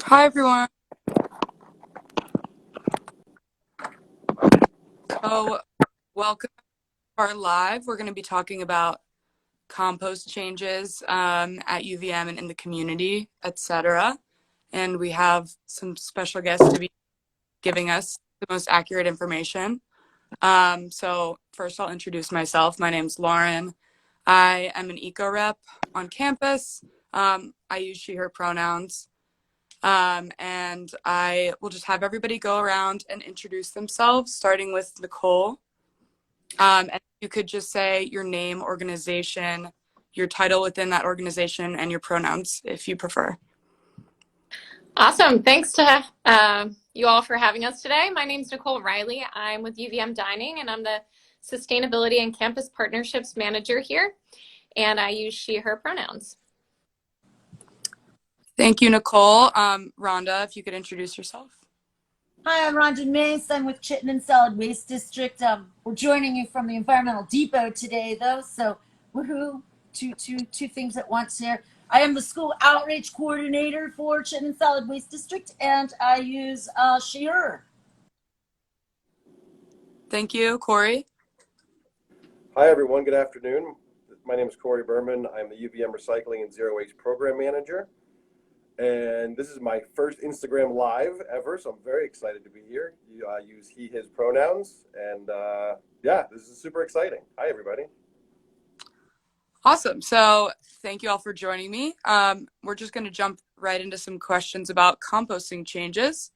Hi everyone. So welcome to our live. We're going to be talking about compost changes at UVM and in the community, etc. And we have some special guests to be giving us the most accurate information. So first I'll introduce myself. My name's Lauren. I am an eco-rep on campus. I use she, her pronouns. And I will just have everybody go around and introduce themselves, starting with Nicole. And you could just say your name, organization, your title within that organization, and your pronouns if you prefer. Awesome. Thanks to you all for having us today. My name is Nicole Riley. I'm with UVM Dining, and I'm the Sustainability and Campus Partnerships Manager here. And I use she, her pronouns. Thank you, Nicole. Rhonda, if you could introduce yourself. Hi, I'm Rhonda Mace. I'm with Chittenden Solid Waste District. We're joining you from the Environmental Depot today, though, so woohoo, two things at once here. I am the school outreach coordinator for Chittenden Solid Waste District, and I use she, her. Thank you, Corey. Hi, everyone. Good afternoon. My name is Corey Berman. I'm the UVM Recycling and Zero Waste Program Manager. And this is my first Instagram Live ever, so I'm very excited to be here. I use he, his pronouns, and yeah, this is super exciting. Hi, everybody. Awesome. So thank you all for joining me. We're just going to jump right into some questions about composting changes.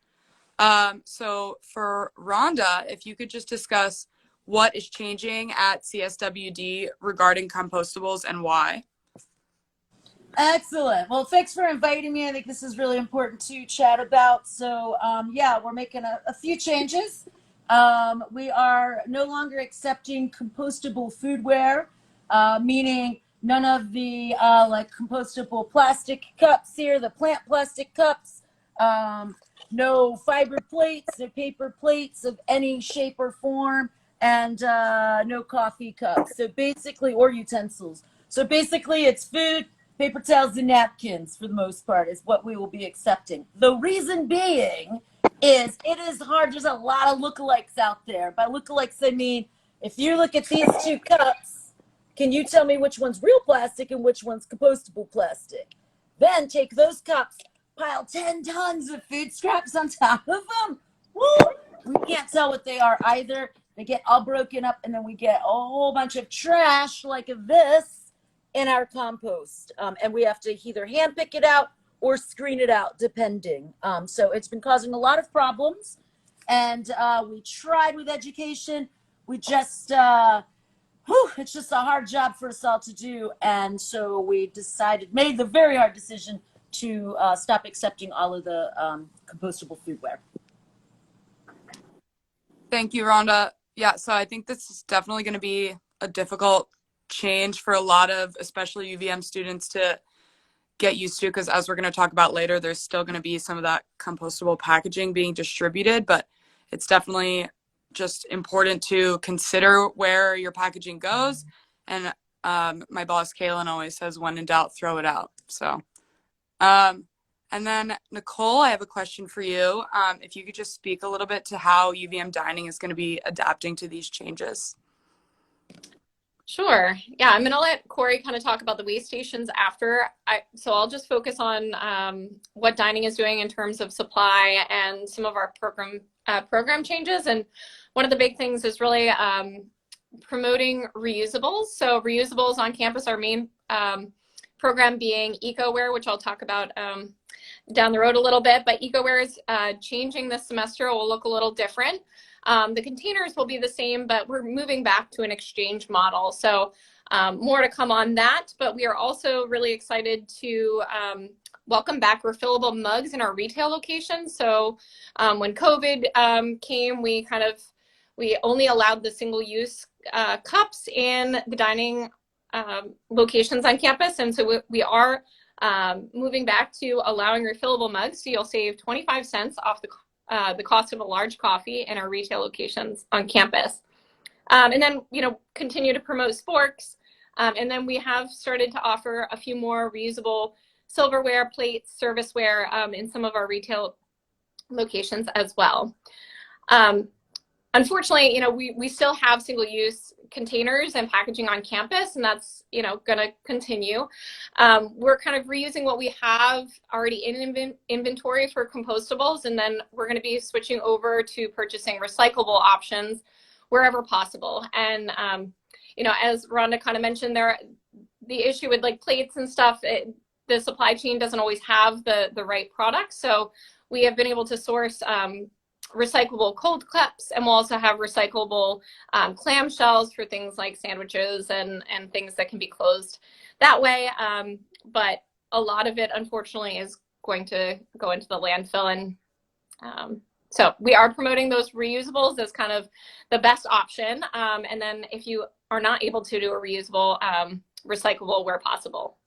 So for Rhonda, if you could just discuss what is changing at CSWD regarding compostables and why. Excellent. Well, thanks for inviting me. I think this is really important to chat about. So, yeah, we're making a few changes. We are no longer accepting compostable foodware, meaning none of the like compostable plastic cups here, the plant plastic cups, no fiber plates, no paper plates of any shape or form, and no coffee cups. So basically, or utensils. So basically, it's food, paper towels, and napkins for the most part is what we will be accepting. The reason being is it is hard. There's a lot of lookalikes out there. By lookalikes, I mean, if you look at these two cups, can you tell me which one's real plastic and which one's compostable plastic? Then take those cups, pile 10 tons of food scraps on top of them. Woo! We can't tell what they are either. They get all broken up, and then we get a whole bunch of trash like this in our compost, and we have to either hand pick it out or screen it out depending. So it's been causing a lot of problems, and we tried with education. We just it's just a hard job for us all to do, and so we made the very hard decision to stop accepting all of the compostable foodware. Thank you, Rhonda. Yeah, so I think this is definitely going to be a difficult change for a lot of, especially UVM students, to get used to, because as we're going to talk about later, there's still going to be some of that compostable packaging being distributed, but it's definitely just important to consider where your packaging goes. And my boss Kaylin always says, when in doubt, throw it out. So and then Nicole, I have a question for you. If you could just speak a little bit to how UVM Dining is going to be adapting to these changes. Sure. Yeah, I'm going to let Corey kind of talk about the waste stations after. So I'll just focus on what dining is doing in terms of supply and some of our program changes. And one of the big things is really promoting reusables. So reusables on campus, our main program being EcoWare, which I'll talk about down the road a little bit. But EcoWare is changing this semester. It will look a little different. The containers will be the same, but we're moving back to an exchange model. So more to come on that, but we are also really excited to welcome back refillable mugs in our retail locations. So when COVID came, we only allowed the single-use cups in the dining locations on campus. And so we are moving back to allowing refillable mugs. So you'll save 25 cents off the cost of a large coffee in our retail locations on campus. And then, continue to promote sporks. And then we have started to offer a few more reusable silverware, plates, serviceware in some of our retail locations as well. Unfortunately, we still have single-use containers and packaging on campus, and that's, going to continue. We're kind of reusing what we have already in inventory for compostables, and then we're going to be switching over to purchasing recyclable options wherever possible. And, as Rhonda kind of mentioned there, the issue with like plates and stuff, the supply chain doesn't always have the right product. So we have been able to source recyclable cold cups, and we'll also have recyclable clamshells for things like sandwiches and things that can be closed that way. But a lot of it, unfortunately, is going to go into the landfill. And so we are promoting those reusables as kind of the best option. And then if you are not able to do a reusable, recyclable where possible.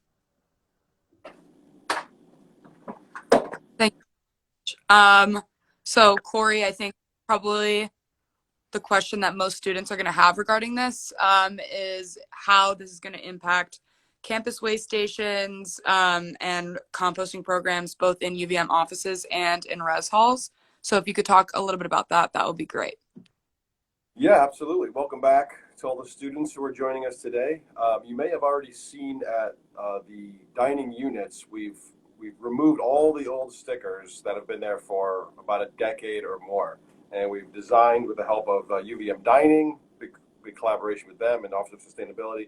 Thank you. So Corey, I think probably the question that most students are going to have regarding this is how this is going to impact campus waste stations and composting programs, both in UVM offices and in res halls. So if you could talk a little bit about that, that would be great. Yeah, absolutely. Welcome back to all the students who are joining us today. You may have already seen at the dining units, we've removed all the old stickers that have been there for about a decade or more. And we've designed, with the help of UVM Dining, big collaboration with them and Office of Sustainability,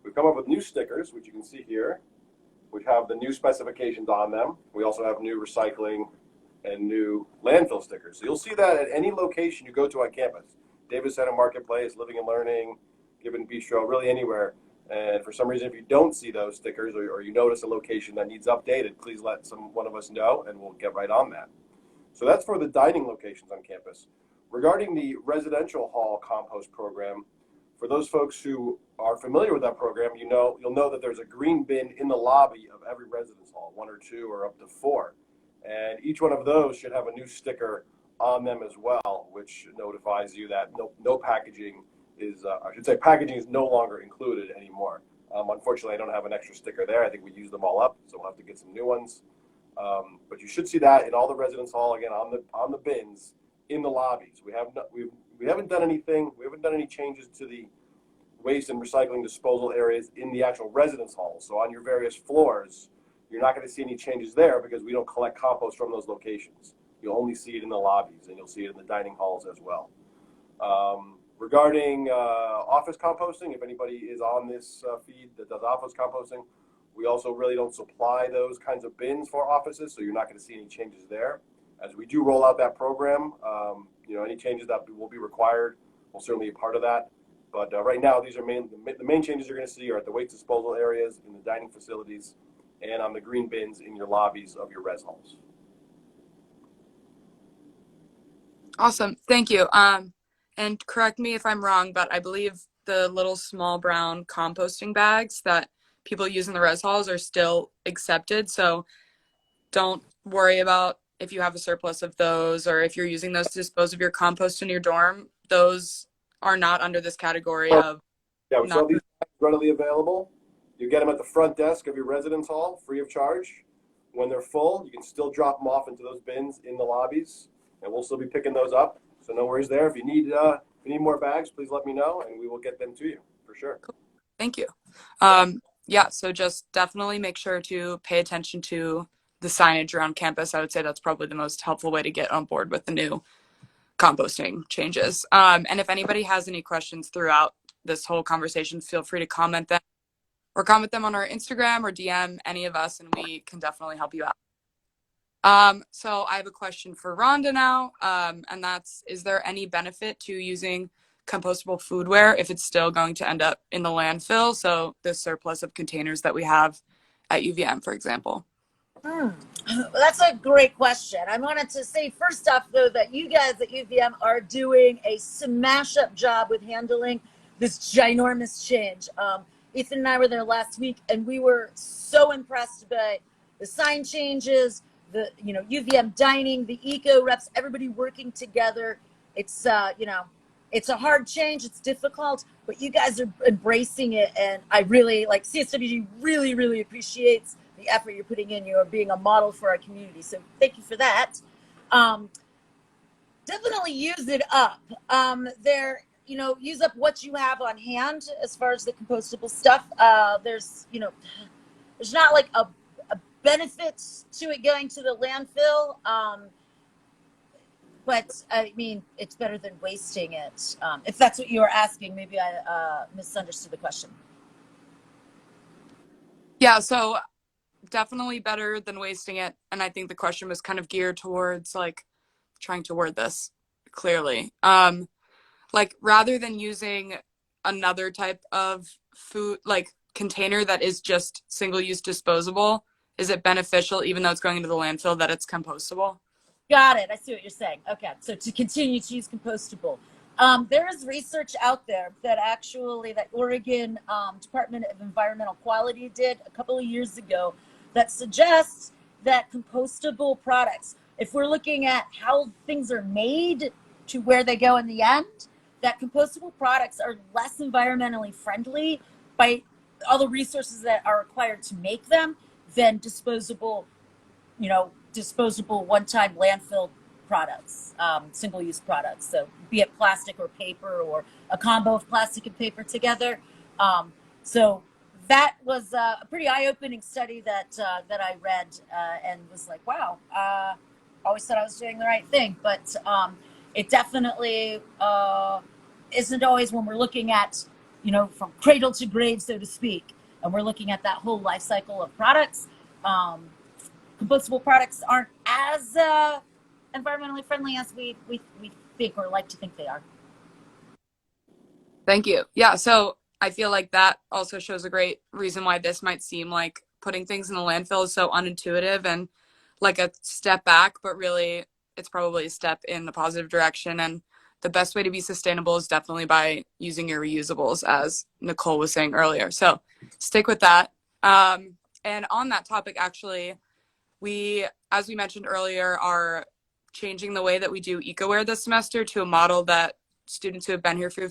we've come up with new stickers, which you can see here, which have the new specifications on them. We also have new recycling and new landfill stickers. So you'll see that at any location you go to on campus. Davis Center Marketplace, Living and Learning, Gibbon Bistro, really anywhere. And for some reason, if you don't see those stickers or you notice a location that needs updated, please let one of us know and we'll get right on that. So that's for the dining locations on campus. Regarding the residential hall compost program, for those folks who are familiar with that program, you'll know that there's a green bin in the lobby of every residence hall, 1 or 2 or up to 4. And each one of those should have a new sticker on them as well, which notifies you that no packaging is, I should say packaging is no longer included anymore. Unfortunately, I don't have an extra sticker there. I think we used them all up, so we'll have to get some new ones. But you should see that in all the residence hall, again, on the bins in the lobbies. We haven't done anything. We haven't done any changes to the waste and recycling disposal areas in the actual residence halls. So on your various floors, you're not going to see any changes there because we don't collect compost from those locations. You'll only see it in the lobbies, and you'll see it in the dining halls as well. Regarding office composting, if anybody is on this feed that does office composting, we also really don't supply those kinds of bins for offices, so you're not going to see any changes there. As we do roll out that program, any changes that will be required will certainly be part of that. But right now, these are the main changes you're going to see are at the waste disposal areas, in the dining facilities, and on the green bins in your lobbies of your res halls. Awesome. Thank you. And correct me if I'm wrong, but I believe the little small brown composting bags that people use in the res halls are still accepted. So don't worry about if you have a surplus of those or if you're using those to dispose of your compost in your dorm. Those are not under this category of. Yeah, we saw these readily available. You get them at the front desk of your residence hall, free of charge. When they're full, you can still drop them off into those bins in the lobbies, and we'll still be picking those up. So no worries there. If you need more bags, please let me know, and we will get them to you for sure. Cool. Thank you. Yeah, so just definitely make sure to pay attention to the signage around campus. I would say that's probably the most helpful way to get on board with the new composting changes. And if anybody has any questions throughout this whole conversation, feel free to comment them on our Instagram or DM any of us, and we can definitely help you out. So I have a question for Rhonda now, and that's, is there any benefit to using compostable foodware if it's still going to end up in the landfill? So the surplus of containers that we have at UVM, for example. Well, that's a great question. I wanted to say first off, though, that you guys at UVM are doing a smash-up job with handling this ginormous change. Ethan and I were there last week, and we were so impressed by the sign changes, the UVM Dining, the EcoWraps, everybody working together. It's it's a hard change. It's difficult, but you guys are embracing it. And I really like CSWD really, really appreciates the effort you're putting in. You're being a model for our community. So thank you for that. Um, Definitely use it up. Use up what you have on hand as far as the compostable stuff. There's not like a benefit to it going to the landfill. But I mean, it's better than wasting it. If that's what you were asking, maybe I misunderstood the question. Yeah, so definitely better than wasting it. And I think the question was kind of geared towards like trying to word this clearly. Like rather than using another type of food like container that is just single use disposable, is it beneficial even though it's going into the landfill that it's compostable? Got it. I see what you're saying. Okay. So to continue to use compostable. There is research out there that Oregon Department of Environmental Quality did a couple of years ago that suggests that compostable products, if we're looking at how things are made to where they go in the end, that compostable products are less environmentally friendly by all the resources that are required to make them than disposable one-time landfill products, single-use products. So be it plastic or paper or a combo of plastic and paper together. So that was a pretty eye-opening study that I read and was like, wow, always thought I was doing the right thing. But it definitely isn't always when we're looking at, from cradle to grave, so to speak, and we're looking at that whole life cycle of products. Compostable products aren't as environmentally friendly as we think or like to think they are. Thank you. Yeah, so I feel like that also shows a great reason why this might seem like putting things in the landfill is so unintuitive and like a step back, but really it's probably a step in the positive direction. And the best way to be sustainable is definitely by using your reusables, as Nicole was saying earlier. So stick with that. And on that topic, actually, we, as we mentioned earlier, are changing the way that we do EcoWare this semester to a model that students who have been here for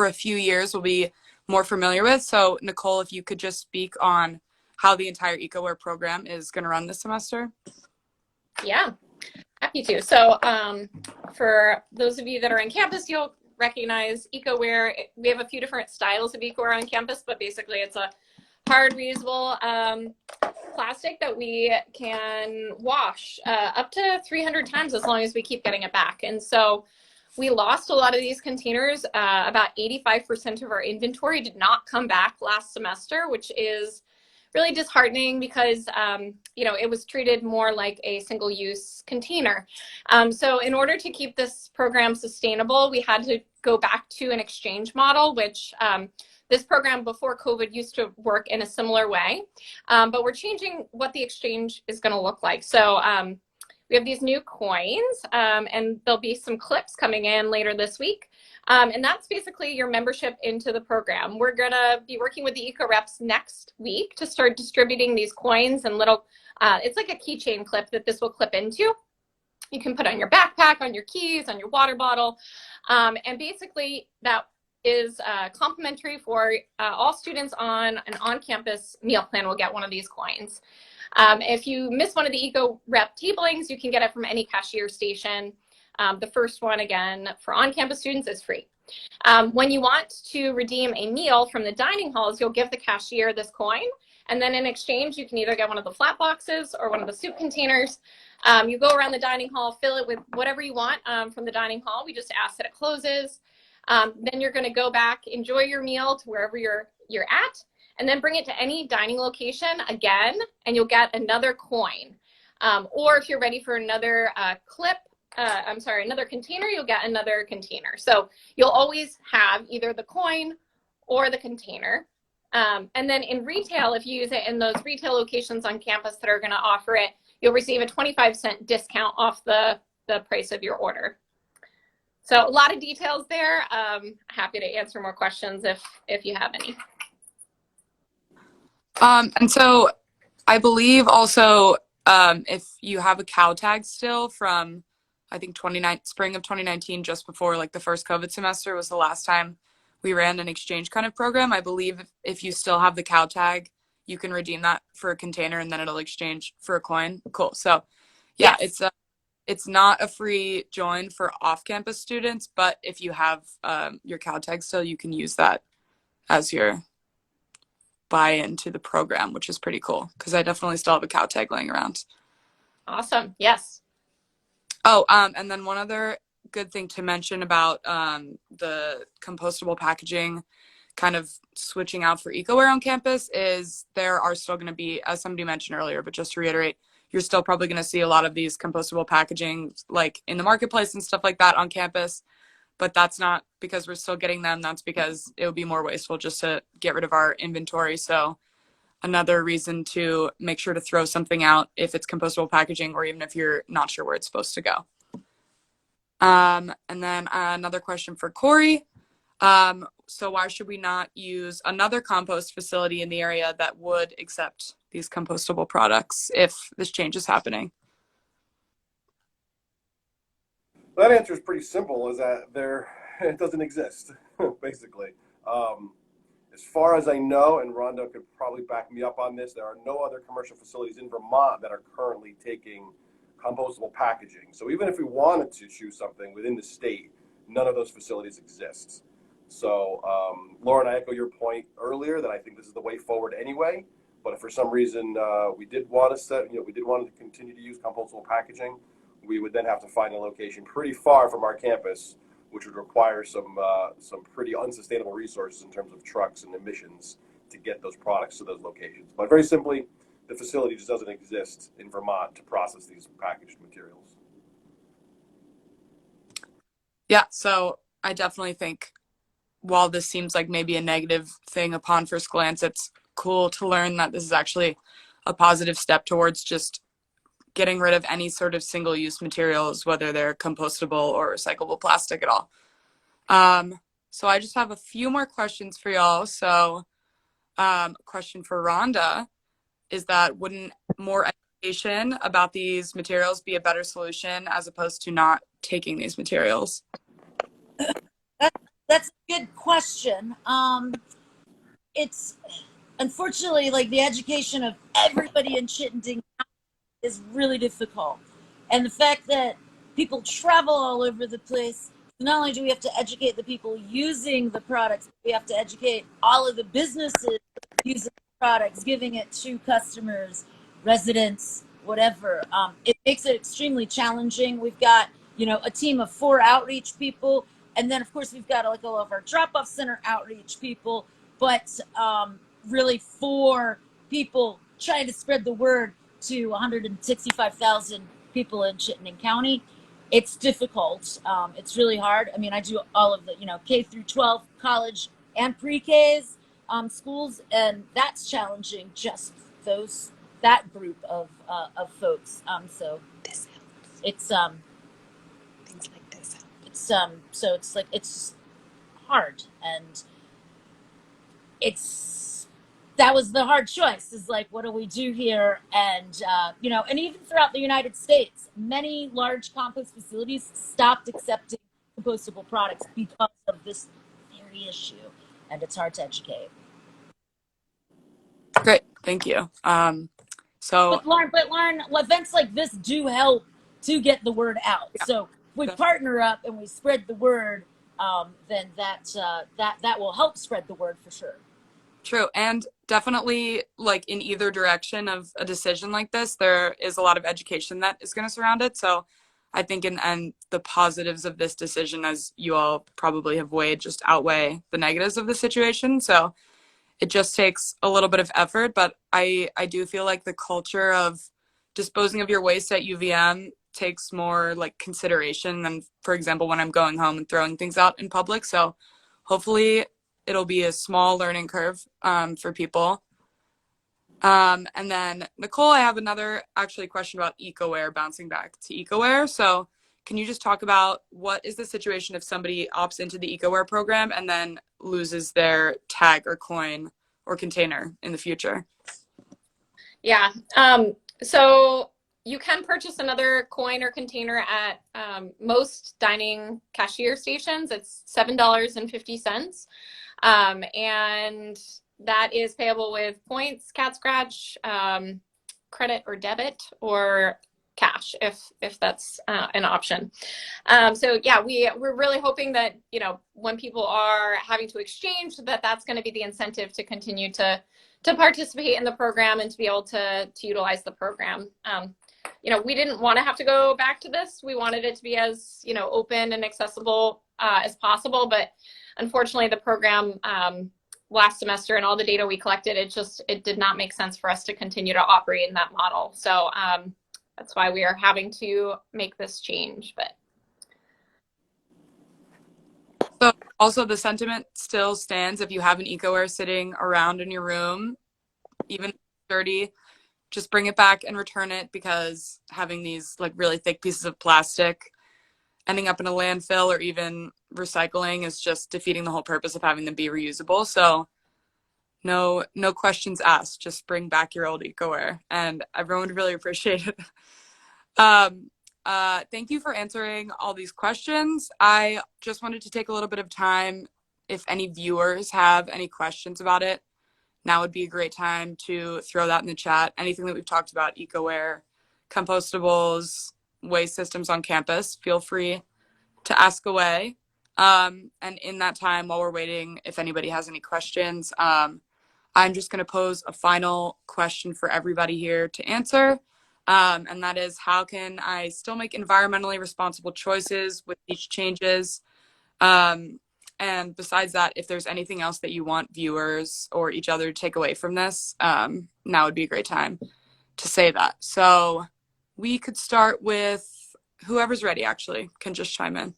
a few years will be more familiar with. So Nicole, if you could just speak on how the entire EcoWare program is going to run this semester. Yeah, happy to. So for those of you that are on campus, you'll recognize EcoWare. We have a few different styles of EcoWare on campus, but basically it's a hard reusable plastic that we can wash up to 300 times as long as we keep getting it back. And so we lost a lot of these containers. About 85% of our inventory did not come back last semester, which is really disheartening because it was treated more like a single-use container. So in order to keep this program sustainable, we had to go back to an exchange model, which this program before COVID used to work in a similar way, but we're changing what the exchange is going to look like. So we have these new coins, and there'll be some clips coming in later this week. And that's basically your membership into the program. We're going to be working with the EcoReps next week to start distributing these coins and little, it's like a keychain clip that this will clip into. You can put on your backpack, on your keys, on your water bottle. And basically that is complimentary for all students on an on-campus meal plan will get one of these coins. If you miss one of the EcoWrap tablings, you can get it from any cashier station. The first one, again, for on-campus students is free. When you want to redeem a meal from the dining halls, you'll give the cashier this coin. And then in exchange, you can either get one of the flat boxes or one of the soup containers. You go around the dining hall, fill it with whatever you want from the dining hall. We just ask that it closes. Then you're going to go back, enjoy your meal to wherever you're at, and then bring it to any dining location again, and you'll get another coin. Or if you're ready for another another container, you'll get another container. So you'll always have either the coin or the container. And then in retail, if you use it in those retail locations on campus that are going to offer it, you'll receive a 25-cent discount off the price of your order. So a lot of details there. Happy to answer more questions if you have any. And so I believe also if you have a cow tag still from I think spring of 2019, just before like the first COVID semester, was the last time we ran an exchange kind of program. I believe if you still have the cow tag, you can redeem that for a container and then it'll exchange for a coin. Cool. So yeah, Yes. it's not a free join for off-campus students, but if you have your cow tag still, you can use that as your buy-in to the program, which is pretty cool because I definitely still have a cow tag laying around. Awesome. Yes. Oh, and then one other good thing to mention about the compostable packaging kind of switching out for EcoWare on campus is there are still going to be, as somebody mentioned earlier, but just to reiterate, you're still probably going to see a lot of these compostable packaging like in the marketplace and stuff like that on campus. But that's not because we're still getting them. That's because it would be more wasteful just to get rid of our inventory. So another reason to make sure to throw something out if it's compostable packaging or even if you're not sure where it's supposed to go. And then another question for Corey. So why should we not use another compost facility in the area that would accept these compostable products if this change is happening? That answer is pretty simple, is that it doesn't exist, basically. As far as I know, and Rhonda could probably back me up on this, there are no other commercial facilities in Vermont that are currently taking compostable packaging. So even if we wanted to choose something within the state, none of those facilities exist. So Lauren, I echo your point earlier that I think this is the way forward anyway. But if for some reason we did want to continue to use compostable packaging, we would then have to find a location pretty far from our campus, which would require some pretty unsustainable resources in terms of trucks and emissions to get those products to those locations. But very simply, the facility just doesn't exist in Vermont to process these packaged materials. Yeah, so I definitely think while this seems like maybe a negative thing upon first glance, it's cool to learn that this is actually a positive step towards just getting rid of any sort of single-use materials, whether they're compostable or recyclable plastic at all. So I just have a few more questions for y'all. So a question for Rhonda is that wouldn't more education about these materials be a better solution as opposed to not taking these materials? That's a good question. It's unfortunately like the education of everybody in Chittenden is really difficult. And the fact that people travel all over the place, not only do we have to educate the people using the products, we have to educate all of the businesses using the products, giving it to customers, residents, whatever. It makes it extremely challenging. We've got, a team of 4 outreach people. And then, of course, we've got like all of our drop-off center outreach people, but really 4 people trying to spread the word to 165,000 people in Chittenden County. It's difficult. It's really hard. I mean, I do all of the, K through 12 college and pre-Ks schools, and that's challenging. Just that group of folks. So this helps. It's things like this help. It's so it's like it's hard, and that was the hard choice, is like, what do we do here? And and even throughout the United States, many large compost facilities stopped accepting compostable products because of this very issue, and it's hard to educate. Great, thank you. But Lauren, events like this do help to get the word out. Yeah, So if we partner up and we spread the word, then that will help spread the word for sure. true. And definitely, like in either direction of a decision like this, there is a lot of education that is going to surround it. So I think and the positives of this decision, as you all probably have weighed, just outweigh the negatives of the situation. So it just takes a little bit of effort, but I do feel like the culture of disposing of your waste at UVM takes more like consideration than, for example, when I'm going home and throwing things out in public. So hopefully it'll be a small learning curve for people. And then Nicole, I have another actually question about EcoWare, bouncing back to EcoWare. So can you just talk about what is the situation if somebody opts into the EcoWare program and then loses their tag or coin or container in the future? Yeah. So you can purchase another coin or container at most dining cashier stations. It's $7.50. And that is payable with points, cat scratch, credit or debit, or cash if that's an option. So yeah, we're really hoping that, you know, when people are having to exchange, that's going to be the incentive to continue to participate in the program and to be able to utilize the program. You know, we didn't want to have to go back to this. We wanted it to be as, you know, open and accessible as possible, but unfortunately the program last semester and all the data we collected, it did not make sense for us to continue to operate in that model. So that's why we are having to make this change. But So also the sentiment still stands. If you have an EcoWare sitting around in your room, even dirty, just bring it back and return it, because having these like really thick pieces of plastic ending up in a landfill or even recycling is just defeating the whole purpose of having them be reusable. So no questions asked. Just bring back your old EcoWare, and everyone would really appreciate it. Thank you for answering all these questions. I just wanted to take a little bit of time. If any viewers have any questions about it, now would be a great time to throw that in the chat. Anything that we've talked about, EcoWare, compostables, waste systems on campus, feel free to ask away. And in that time, while we're waiting, if anybody has any questions, I'm just going to pose a final question for everybody here to answer. And that is, how can I still make environmentally responsible choices with each changes? And besides that, if there's anything else that you want viewers or each other to take away from this, now would be a great time to say that. So we could start with whoever's ready, actually, can just chime in.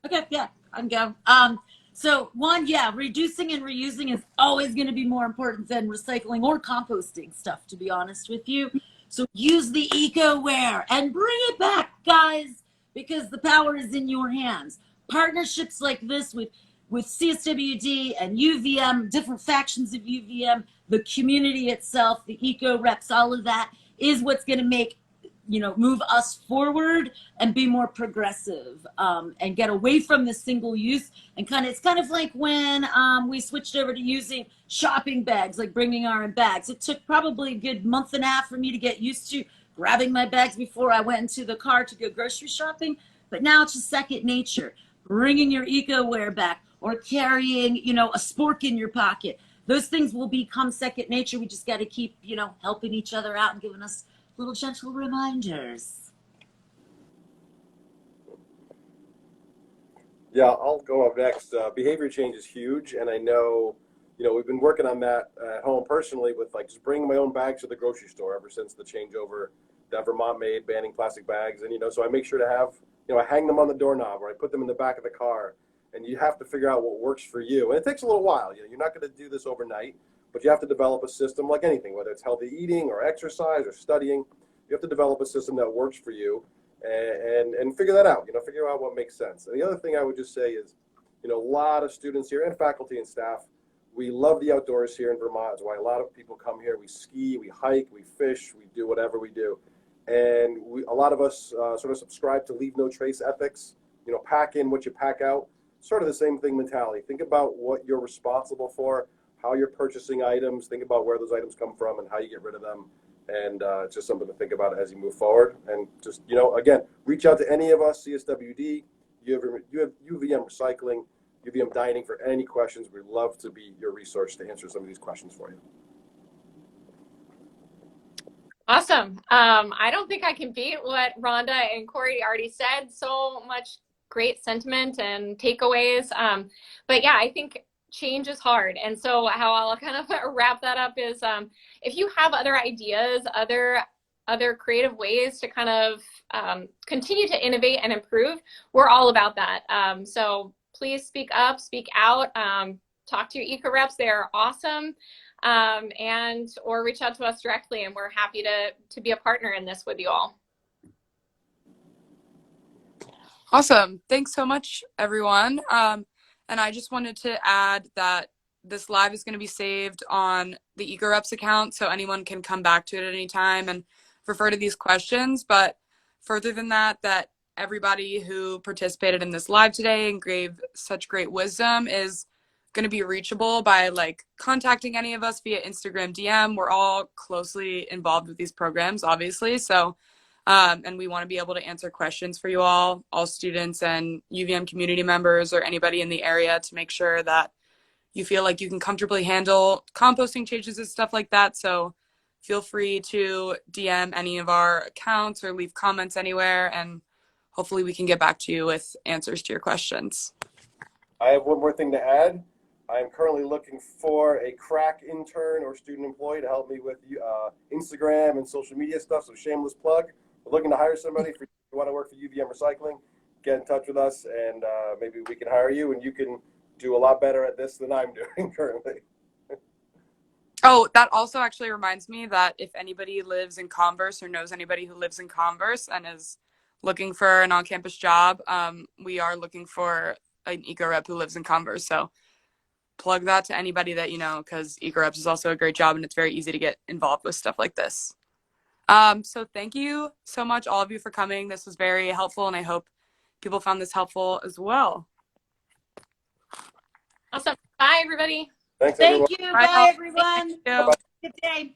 Okay, yeah, I can go. So one, yeah, reducing and reusing is always going to be more important than recycling or composting stuff, to be honest with you. So use the EcoWare and bring it back, guys, because the power is in your hands. Partnerships like this with CSWD and UVM, different factions of UVM, the community itself, the eco reps, all of that is what's going to make, you know, move us forward and be more progressive, and get away from the single use. And it's kind of like when we switched over to using shopping bags, like bringing our own bags. It took probably a good month and a half for me to get used to grabbing my bags before I went into the car to go grocery shopping. But now it's just second nature. Bringing your EcoWare back, or carrying, you know, a spork in your pocket. Those things will become second nature. We just got to keep, you know, helping each other out and giving us little gentle reminders. Yeah, I'll go up next. Behavior change is huge, and I know, you know, we've been working on that at home personally with like just bringing my own bags to the grocery store ever since the changeover that Vermont made banning plastic bags. And, you know, so I make sure to have, you know, I hang them on the doorknob or I put them in the back of the car, and you have to figure out what works for you. And it takes a little while. You know, you're not going to do this overnight, but you have to develop a system like anything, whether it's healthy eating or exercise or studying. You have to develop a system that works for you, and figure that out. You know, figure out what makes sense. And the other thing I would just say is, you know, a lot of students here and faculty and staff, we love the outdoors here in Vermont. That's why a lot of people come here. We ski, we hike, we fish, we do whatever we do. And a lot of us sort of subscribe to leave no trace ethics. You know, pack in what you pack out. Sort of the same thing mentality. Think about what you're responsible for, how you're purchasing items. Think about where those items come from and how you get rid of them. And it's just something to think about as you move forward. And just, you know, again, reach out to any of us, CSWD, UVM Recycling, UVM Dining, for any questions. We'd love to be your resource to answer some of these questions for you. awesome. I don't think I can beat what Rhonda and Corey already said. So much great sentiment and takeaways. But yeah, I think change is hard. And so how I'll kind of wrap that up is, if you have other ideas, other creative ways to kind of continue to innovate and improve, we're all about that. So please speak up, speak out, talk to your eco reps. They are awesome. Or reach out to us directly, and we're happy to be a partner in this with you all. Awesome. Thanks so much, everyone. And I just wanted to add that this live is going to be saved on the EcoReps account, so anyone can come back to it at any time. And refer to these questions. But further than that, that everybody who participated in this live today and gave such great wisdom is going to be reachable by like contacting any of us via Instagram DM. We're all closely involved with these programs, obviously. So, and we want to be able to answer questions for you all students and UVM community members or anybody in the area to make sure that you feel like you can comfortably handle composting changes and stuff like that. So feel free to DM any of our accounts or leave comments anywhere, and hopefully we can get back to you with answers to your questions. I have one more thing to add. I'm currently looking for a crack intern or student employee to help me with Instagram and social media stuff, so shameless plug. We're looking to hire somebody. If you want to work for UVM Recycling, get in touch with us, and maybe we can hire you, and you can do a lot better at this than I'm doing currently. Oh, that also actually reminds me that if anybody lives in Converse or knows anybody who lives in Converse and is looking for an on-campus job, we are looking for an eco rep who lives in Converse. So plug that to anybody that you know, because eco reps is also a great job and it's very easy to get involved with stuff like this. So thank you so much, all of you, for coming. This was very helpful, and I hope people found this helpful as well. Awesome. Bye, everybody. Thanks, everyone. Thank you. Bye, Bye, all. everyone. Thank you. Good day.